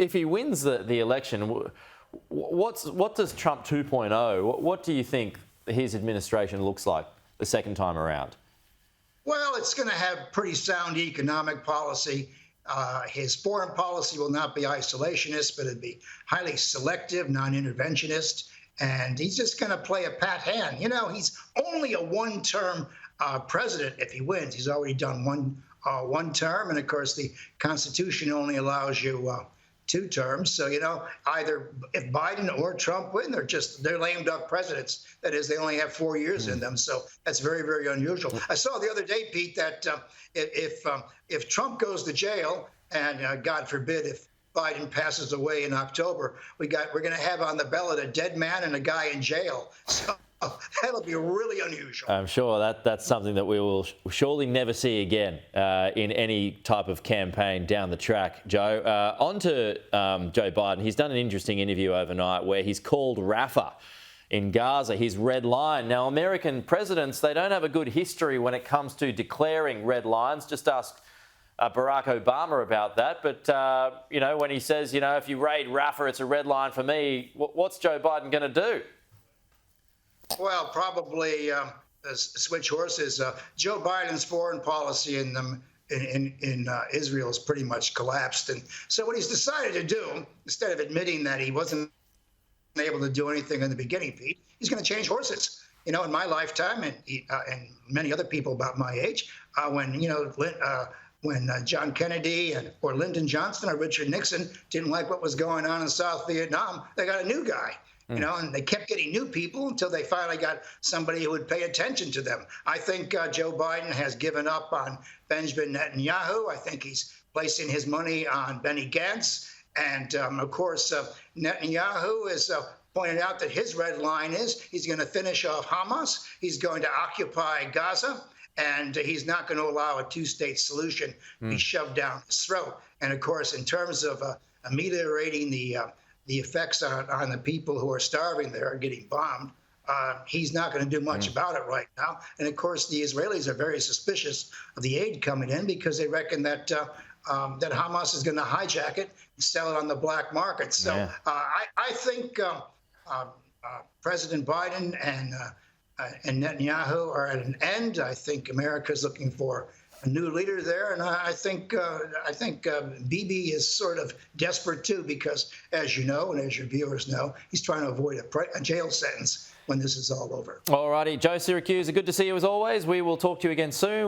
if he wins the election, what does Trump 2.0, what do you think his administration looks like the second time around? Well, it's going to have pretty sound economic policy. His foreign policy will not be isolationist, but it'd be highly selective, non-interventionist. And he's just going to play a pat hand. You know, he's only a one-term president if he wins. He's already done one term. And, of course, the Constitution only allows you 2 terms. So, you know, either if Biden or Trump win, they're lame duck presidents. That is, they only have 4 years in them. So that's very, very unusual. I saw the other day, Pete, that if Trump goes to jail and God forbid if Biden passes away in October, we're going to have on the ballot a dead man and a guy in jail. So that'll be really unusual. I'm sure that's something that we will surely never see again in any type of campaign down the track, Joe. On to Joe Biden. He's done an interesting interview overnight where he's called Rafah in Gaza his red line. Now, American presidents, they don't have a good history when it comes to declaring red lines. Just ask Barack Obama about that. But, you know, when he says, you know, if you raid Rafah, it's a red line for me, what's Joe Biden going to do? Well, probably switch horses. Joe Biden's foreign policy in Israel has pretty much collapsed. And so what he's decided to do, instead of admitting that he wasn't able to do anything in the beginning, Pete, he's going to change horses. You know, in my lifetime, and many other people about my age, when John Kennedy or Lyndon Johnson or Richard Nixon didn't like what was going on in South Vietnam, they got a new guy. You know, and they kept getting new people until they finally got somebody who would pay attention to them. I think Joe Biden has given up on Benjamin Netanyahu. I think he's placing his money on Benny Gantz. And, of course, Netanyahu has pointed out that his red line is he's going to finish off Hamas. He's going to occupy Gaza. And he's not going to allow a 2-state solution to be shoved down his throat. And, of course, in terms of ameliorating the effects on the people who are starving there, getting bombed, he's not going to do much about it right now. And, of course, the Israelis are very suspicious of the aid coming in because they reckon that that Hamas is going to hijack it and sell it on the black market. So I think President Biden and Netanyahu are at an end. I think America's looking for a new leader there, and I think Bibi is sort of desperate too, because, as you know, and as your viewers know, he's trying to avoid a jail sentence when this is all over. All righty, Joe Siracusa, good to see you as always. We will talk to you again soon.